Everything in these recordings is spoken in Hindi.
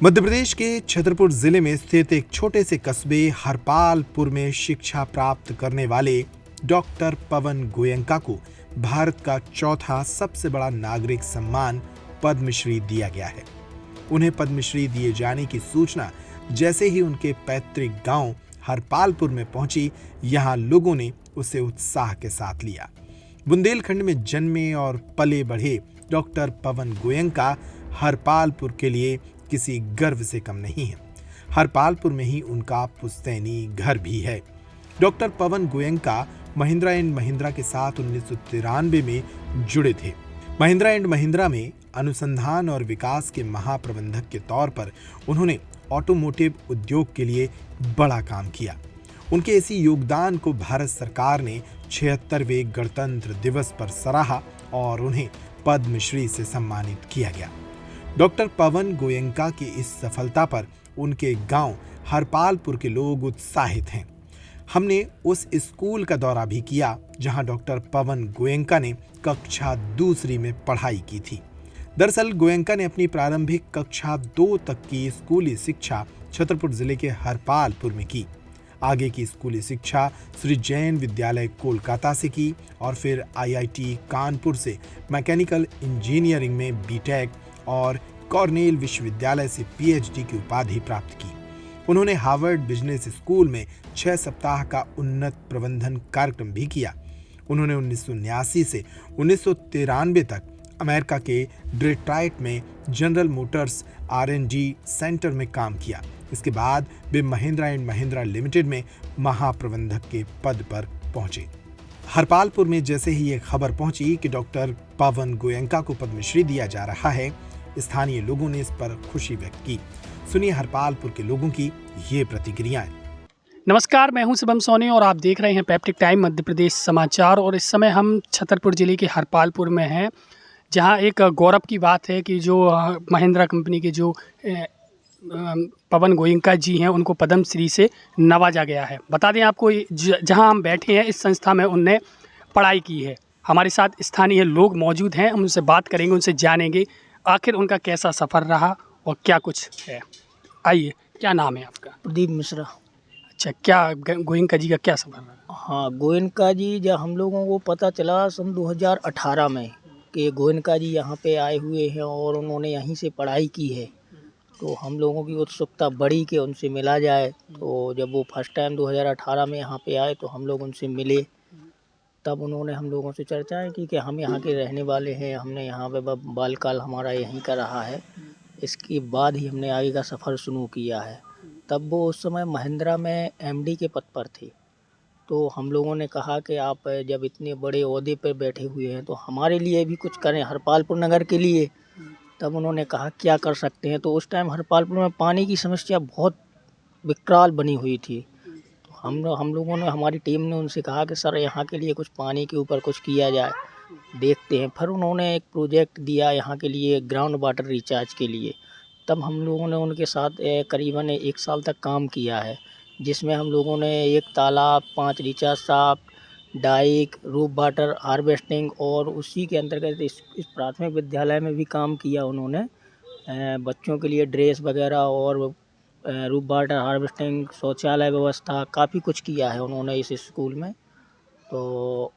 मध्य प्रदेश के छतरपुर जिले में स्थित एक छोटे से कस्बे हरपालपुर में शिक्षा प्राप्त करने वाले डॉक्टर पवन गोयनका को भारत का चौथा सबसे बड़ा नागरिक सम्मान पद्मश्री दिया गया है। उन्हें पद्मश्री दिए जाने की सूचना जैसे ही उनके पैतृक गांव हरपालपुर में पहुंची, यहां लोगों ने उसे उत्साह के साथ लिया। बुंदेलखंड में जन्मे और पले बढ़े डॉक्टर पवन गोयनका हरपालपुर के लिए किसी गर्व से कम नहीं है। हरपालपुर में ही उनका पुश्तैनी घर भी है। डॉक्टर पवन गोयनका महिंद्रा एंड महिंद्रा के साथ 1993 में जुड़े थे। महिंद्रा एंड महिंद्रा में अनुसंधान और विकास के महाप्रबंधक के तौर पर उन्होंने ऑटोमोटिव उद्योग के लिए बड़ा काम किया। उनके इसी योगदान को भारत सरकार ने 76वें गणतंत्र दिवस पर सराहा और उन्हें पद्मश्री से सम्मानित किया गया। डॉक्टर पवन गोयनका की इस सफलता पर उनके गांव हरपालपुर के लोग उत्साहित हैं। हमने उस स्कूल का दौरा भी किया जहां डॉक्टर पवन गोयनका ने कक्षा दूसरी में पढ़ाई की थी। दरअसल गोयनका ने अपनी प्रारंभिक कक्षा 2 तक की स्कूली शिक्षा छतरपुर जिले के हरपालपुर में की। आगे की स्कूली शिक्षा श्री जैन विद्यालय कोलकाता से की और फिर IIT कानपुर से मैकेनिकल इंजीनियरिंग में बीटेक और कॉर्नेल विश्वविद्यालय से PhD की उपाधि प्राप्त की। उन्होंने हार्वर्ड बिजनेस स्कूल में 6 सप्ताह का उन्नत प्रबंधन कार्यक्रम भी किया। उन्होंने 1979 से 1993 तक अमेरिका के डेट्रॉइट में जनरल मोटर्स R&D सेंटर में काम किया। इसके बाद वे महिंद्रा एंड महिंद्रा लिमिटेड में महाप्रबंधक के पद पर पहुंचे। हरपालपुर में जैसे ही ये खबर पहुंची कि डॉक्टर पवन गोयनका को पद्मश्री दिया जा रहा है, स्थानीय लोगों ने इस पर खुशी व्यक्त की। सुनिए हरपालपुर के लोगों की ये प्रतिक्रियाएं। नमस्कार, मैं हूं शुभम सोनी और आप देख रहे हैं पैप्टिक टाइम मध्य प्रदेश समाचार। और इस समय हम छतरपुर जिले के हरपालपुर में हैं, जहां एक गौरव की बात है कि जो महिंद्रा कंपनी के जो पवन गोयनका जी हैं, उनको पद्मश्री से नवाजा गया है। बता दें आपको, जहां हम बैठे हैं इस संस्था में उनने पढ़ाई की है। हमारे साथ स्थानीय लोग मौजूद हैं, हम उनसे बात करेंगे, उनसे जानेंगे आखिर उनका कैसा सफ़र रहा और क्या कुछ है। आइए, क्या नाम है आपका? प्रदीप मिश्रा। अच्छा, क्या गोयनका जी का क्या सफ़र रहा? हाँ, गोयनका जी जब हम लोगों को पता चला सन 2018 में कि गोयनका जी यहाँ पे आए हुए हैं और उन्होंने यहीं से पढ़ाई की है, तो हम लोगों की उत्सुकता बढ़ी कि उनसे मिला जाए। तो जब वो फर्स्ट टाइम 2018 में यहाँ पे आए तो हम लोग उनसे मिले। तब उन्होंने हम लोगों से चर्चाएं की कि हम यहाँ के रहने वाले हैं, हमने यहाँ पे बालकाल हमारा यहीं का रहा है। इसके बाद ही हमने आगे का सफ़र शुरू किया है। तब वो उस समय महिंद्रा में MD के पद पर थे। तो हम लोगों ने कहा कि आप जब इतने बड़े ओहदे पर बैठे हुए हैं तो हमारे लिए भी कुछ करें, हरपालपुर नगर के लिए। तब उन्होंने कहा क्या कर सकते हैं। तो उस टाइम हरपालपुर में पानी की समस्या बहुत विकराल बनी हुई थी। तो हम लोगों ने, हमारी टीम ने उनसे कहा कि सर यहाँ के लिए कुछ पानी के ऊपर कुछ किया जाए, देखते हैं। फिर उन्होंने एक प्रोजेक्ट दिया यहाँ के लिए ग्राउंड वाटर रिचार्ज के लिए। तब हम लोगों ने उनके साथ करीबन 1 साल तक काम किया है, जिसमें हम लोगों ने 1 तालाब, 5 recharge shaft, dyke, roof water harvesting और उसी के अंतर्गत इस प्राथमिक विद्यालय में भी काम किया उन्होंने। बच्चों के लिए ड्रेस वगैरह और रूफ वाटर हार्वेस्टिंग, शौचालय व्यवस्था, काफ़ी कुछ किया है उन्होंने इस स्कूल में। तो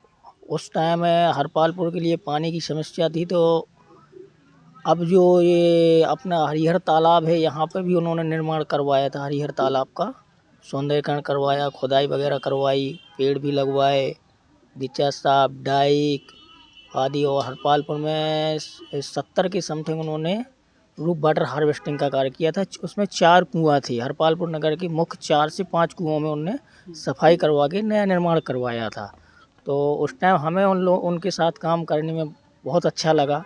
उस टाइम हरपालपुर के लिए पानी की समस्या थी। तो अब जो ये अपना हरिहर तालाब है, यहाँ पर भी उन्होंने निर्माण करवाया था। हरिहर तालाब का सौंदर्यीकरण करवाया, खुदाई वगैरह करवाई, पेड़ भी लगवाए, रिचार्ज शाफ्ट, डाइक आदि। और हरपालपुर में 70 के समथिंग उन्होंने रूफ वाटर हार्वेस्टिंग का कार्य किया था। उसमें 4 कुआँ थे। हरपालपुर नगर के मुख्य 4 से 5 कुओं में उन्होंने सफाई करवा के नया निर्माण करवाया था। तो उस टाइम हमें उनके साथ काम करने में बहुत अच्छा लगा।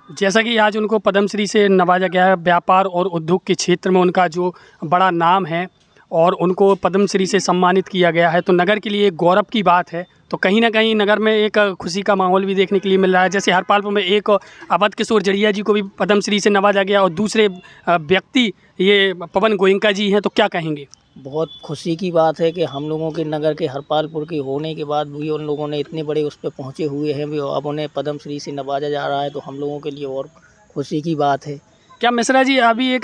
जैसा कि आज उनको पद्मश्री से नवाजा गया है, व्यापार और उद्योग के क्षेत्र में उनका जो बड़ा नाम है और उनको पद्मश्री से सम्मानित किया गया है, तो नगर के लिए एक गौरव की बात है। तो कहीं ना कहीं नगर में एक खुशी का माहौल भी देखने के लिए मिल रहा है। जैसे हरपालपुर में एक अवध किशोर जड़िया जी को भी पद्मश्री से नवाजा गया और दूसरे व्यक्ति ये पवन गोयनका जी हैं, तो क्या कहेंगे? बहुत खुशी की बात है कि हम लोगों के नगर के हरपालपुर के होने के बाद भी उन लोगों ने इतने बड़े उस पर पहुँचे हुए हैं भी, अब उन्हें पद्मश्री से नवाजा जा रहा है, तो हम लोगों के लिए और खुशी की बात है क्या मिश्रा जी अभी एक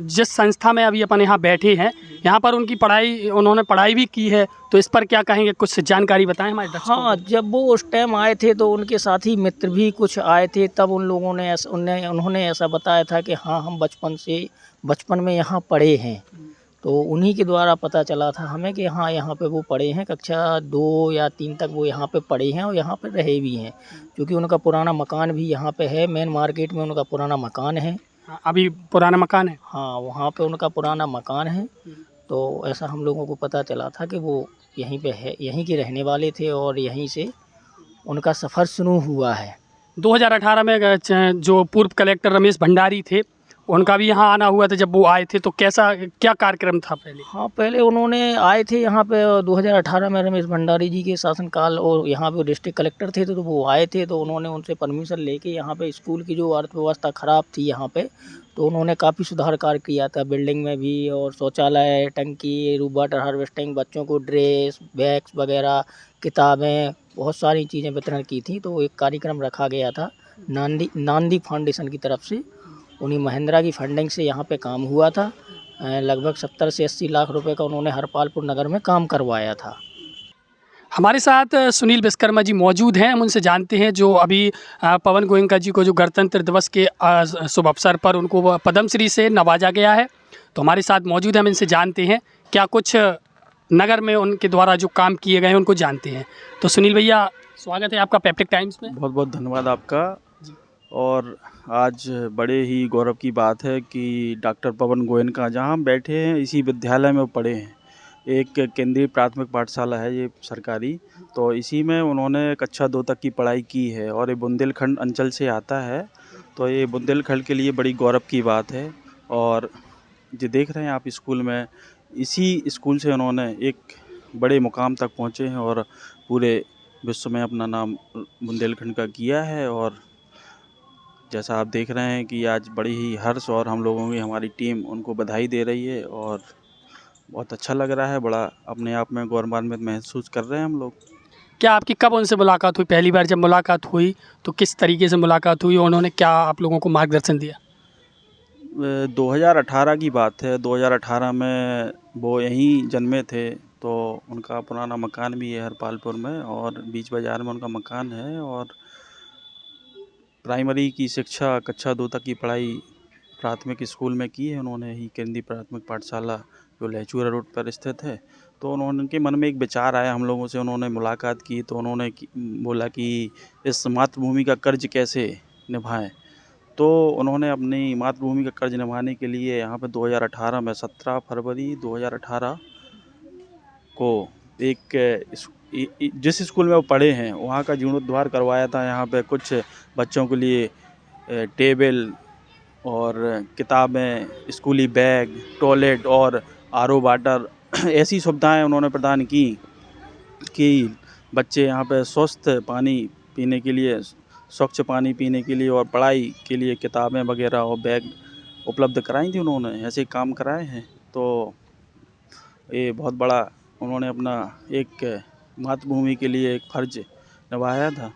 जिस संस्था में अभी अपन यहाँ बैठे हैं, यहाँ पर उन्होंने पढ़ाई भी की है, तो इस पर क्या कहेंगे, कुछ जानकारी बताएं हमारे दर्शकों को। हाँ, जब वो उस टाइम आए थे तो उनके साथी मित्र भी कुछ आए थे, तब उन लोगों ने उन्होंने ऐसा बताया था कि हाँ हम बचपन में यहाँ पढ़े हैं। तो उन्हीं के द्वारा पता चला था हमें कि हाँ यहाँ पे वो पढ़े हैं, कक्षा 2 या 3 तक वो यहाँ पे पढ़े हैं और यहाँ पे रहे भी हैं, क्योंकि उनका पुराना मकान भी यहाँ पे है, मेन मार्केट में उनका पुराना मकान है। हाँ, अभी पुराना मकान है। हाँ, वहाँ पे उनका पुराना मकान है। तो ऐसा हम लोगों को पता चला था कि वो यहीं पे है, यहीं के रहने वाले थे और यहीं से उनका सफ़र शुरू हुआ है। 2018 में जो पूर्व कलेक्टर रमेश भंडारी थे, उनका भी यहाँ आना हुआ था। जब वो आए थे तो क्या कार्यक्रम था पहले? हाँ, पहले उन्होंने आए थे यहाँ पे 2018 में रमेश भंडारी जी के शासनकाल, और यहाँ पे वो डिस्ट्रिक्ट कलेक्टर थे, तो वो आए थे। तो उन्होंने उनसे परमिशन लेके यहाँ पे स्कूल की जो अर्थव्यवस्था ख़राब थी यहाँ पे, तो उन्होंने काफ़ी सुधार कार्य किया था, बिल्डिंग में भी, और शौचालय, टंकी, रूफ वाटर हार्वेस्टिंग, बच्चों को ड्रेस, बैग्स वगैरह, किताबें, बहुत सारी चीज़ें वितरण की थी। तो एक कार्यक्रम रखा गया था नांदी फाउंडेशन की तरफ से, उन्हीं महिंद्रा की फंडिंग से यहाँ पे काम हुआ था। लगभग 70 से 80 लाख रुपए का उन्होंने हरपालपुर नगर में काम करवाया था। हमारे साथ सुनील विश्वकर्मा जी मौजूद हैं। हम उनसे जानते हैं जो अभी पवन गोयनका जी को जो गणतंत्र दिवस के शुभ अवसर पर उनको पद्मश्री से नवाजा गया है, तो हमारे साथ मौजूद हैं। हम इनसे जानते हैं क्या कुछ नगर में उनके द्वारा जो काम किए गए हैं उनको जानते हैं। तो सुनील भैया, स्वागत है आपका पैप्टिक टाइम्स में। बहुत बहुत धन्यवाद आपका। और आज बड़े ही गौरव की बात है कि डॉक्टर पवन गोयनका जहाँ हम बैठे हैं इसी विद्यालय में पढ़े हैं। एक केंद्रीय प्राथमिक पाठशाला है ये सरकारी, तो इसी में उन्होंने कक्षा 2 तक की पढ़ाई की है और ये बुंदेलखंड अंचल से आता है। तो ये बुंदेलखंड के लिए बड़ी गौरव की बात है। और जो देख रहे हैं आप स्कूल में, इसी स्कूल से उन्होंने एक बड़े मुकाम तक पहुँचे हैं और पूरे विश्व में अपना नाम बुंदेलखंड का किया है। और जैसा आप देख रहे हैं कि आज बड़ी ही हर्ष और हम लोगों की हमारी टीम उनको बधाई दे रही है और बहुत अच्छा लग रहा है, बड़ा अपने आप में गौरवान्वित महसूस कर रहे हैं हम लोग। क्या आपकी कब उनसे मुलाकात हुई? पहली बार जब मुलाकात हुई तो किस तरीके से मुलाकात हुई और उन्होंने क्या आप लोगों को मार्गदर्शन दिया? 2018 की बात है। 2018 में वो यहीं जन्मे थे, तो उनका पुराना मकान भी है हरपालपुर में और बीच बाज़ार में उनका मकान है। और प्राइमरी की शिक्षा कक्षा 2 तक की पढ़ाई प्राथमिक स्कूल में की है उन्होंने, ही केंद्रीय प्राथमिक पाठशाला जो लहचूरा रोड पर स्थित है। तो उनके मन में एक विचार आया, हम लोगों से उन्होंने मुलाकात की तो उन्होंने बोला कि इस मातृभूमि का कर्ज कैसे निभाएं। तो उन्होंने अपनी मातृभूमि का कर्ज निभाने के लिए यहाँ पे 2018 में 17 फरवरी 2018 को जिस स्कूल में वो पढ़े हैं वहाँ का जीर्णोद्धार करवाया था। यहाँ पे कुछ बच्चों के लिए टेबल और किताबें, स्कूली बैग, टॉयलेट और आरओ वाटर ऐसी सुविधाएं उन्होंने प्रदान की कि बच्चे यहाँ पे स्वस्थ पानी पीने के लिए, स्वच्छ पानी पीने के लिए और पढ़ाई के लिए किताबें वगैरह और बैग उपलब्ध कराई थी उन्होंने। ऐसे काम कराए हैं। तो ये बहुत बड़ा उन्होंने अपना एक मातृभूमि के लिए एक फर्ज निभाया था।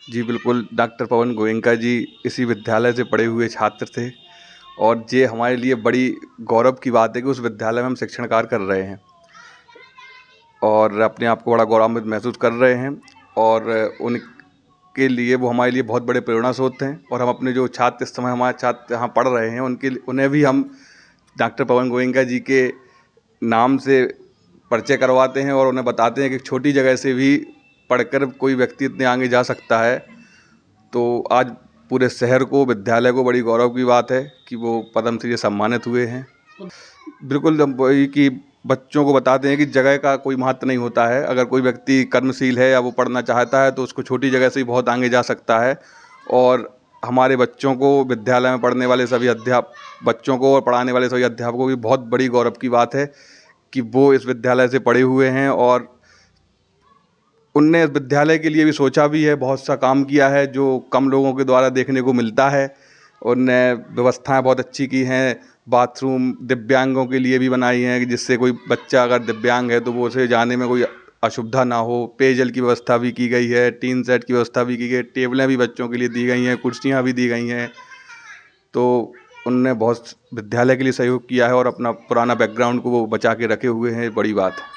जी बिल्कुल, डॉक्टर पवन गोयनका जी इसी विद्यालय से पढ़े हुए छात्र थे और ये हमारे लिए बड़ी गौरव की बात है कि उस विद्यालय में हम शिक्षण कार्य कर रहे हैं और अपने आप को बड़ा गौरवान्वित महसूस कर रहे हैं। और उनके लिए वो हमारे लिए बहुत बड़े प्रेरणा स्रोत हैं। और हम अपने जो छात्र, इस समय हमारे छात्र यहाँ पढ़ रहे हैं, उन्हें भी हम डॉक्टर पवन गोयनका जी के नाम से परिचय करवाते हैं और उन्हें बताते हैं कि छोटी जगह से भी पढ़कर कोई व्यक्ति इतने आगे जा सकता है। तो आज पूरे शहर को, विद्यालय को बड़ी गौरव की बात है कि वो पद्मश्री से सम्मानित हुए हैं। बिल्कुल, हम वही कि बच्चों को बताते हैं कि जगह का कोई महत्व नहीं होता है। अगर कोई व्यक्ति कर्मशील है या वो पढ़ना चाहता है तो उसको छोटी जगह से ही बहुत आगे जा सकता है। और हमारे बच्चों को, विद्यालय में पढ़ने वाले सभी बच्चों को और पढ़ाने वाले सभी अध्यापकों की बहुत बड़ी गौरव की बात है कि वो इस विद्यालय से पढ़े हुए हैं और उनने इस विद्यालय के लिए भी सोचा भी है, बहुत सा काम किया है जो कम लोगों के द्वारा देखने को मिलता है। उनने व्यवस्थाएं बहुत अच्छी की हैं, बाथरूम दिव्यांगों के लिए भी बनाई हैं कि जिससे कोई बच्चा अगर दिव्यांग है तो वो उसे जाने में कोई असुविधा ना हो। पेयजल की व्यवस्था भी की गई है, टीन सेट की व्यवस्था भी की गई, टेबलें भी बच्चों के लिए दी गई हैं, कुर्सियाँ भी दी गई हैं। तो उनने बहुत विद्यालय के लिए सहयोग किया है और अपना पुराना बैकग्राउंड को वो बचा के रखे हुए हैं, बड़ी बात है।